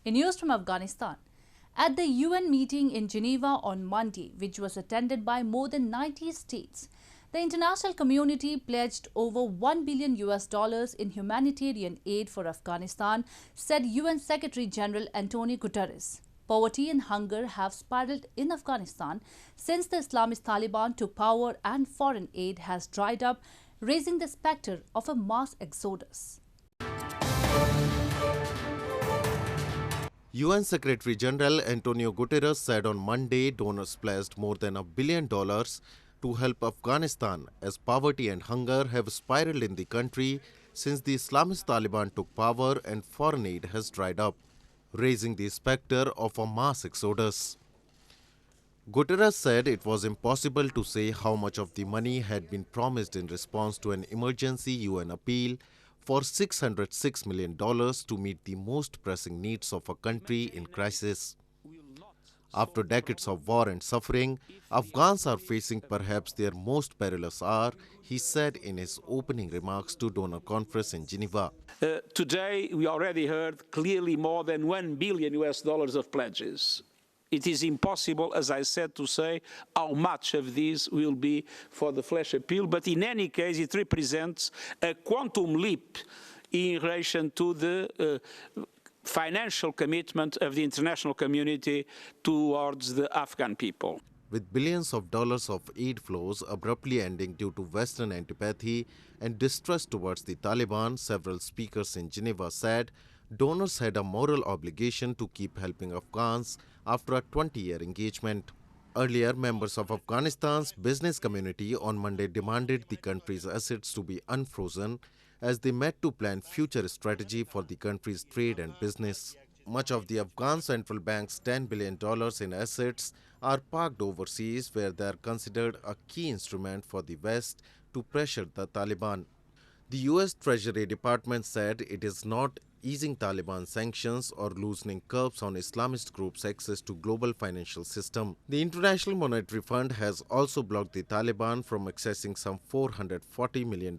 In news from Afghanistan, at the UN meeting in Geneva on Monday, which was attended by more than 90 states, the international community pledged over $1 billion in humanitarian aid for Afghanistan, said UN Secretary General Antonio Guterres. Poverty and hunger have spiraled in Afghanistan since the Islamist Taliban took power, and foreign aid has dried up, raising the specter of a mass exodus. UN Secretary General Antonio Guterres said on Monday donors pledged more than $1 billion to help Afghanistan as poverty and hunger have spiraled in the country since the Islamist Taliban took power and foreign aid has dried up, raising the specter of a mass exodus. Guterres said it was impossible to say how much of the money had been promised in response to an emergency UN appeal for $606 million to meet the most pressing needs of a country in crisis. After decades of war and suffering, Afghans are facing perhaps their most perilous hour, he said in his opening remarks to donor conference in Geneva. Today, we already heard clearly more than $1 billion of pledges. It is impossible, as I said, to say how much of this will be for the flash appeal, but in any case, it represents a quantum leap in relation to the financial commitment of the international community towards the Afghan people. With billions of dollars of aid flows abruptly ending due to Western antipathy and distrust towards the Taliban, several speakers in Geneva said donors had a moral obligation to keep helping Afghans after a 20-year engagement. Earlier, members of Afghanistan's business community on Monday demanded the country's assets to be unfrozen as they met to plan future strategy for the country's trade and business. Much of the Afghan central bank's $10 billion in assets are parked overseas, where they are considered a key instrument for the West to pressure the Taliban. The U.S. Treasury Department said it is not easing Taliban sanctions or loosening curbs on Islamist groups' access to global financial system. The International Monetary Fund has also blocked the Taliban from accessing some $440 million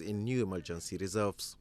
in new emergency reserves.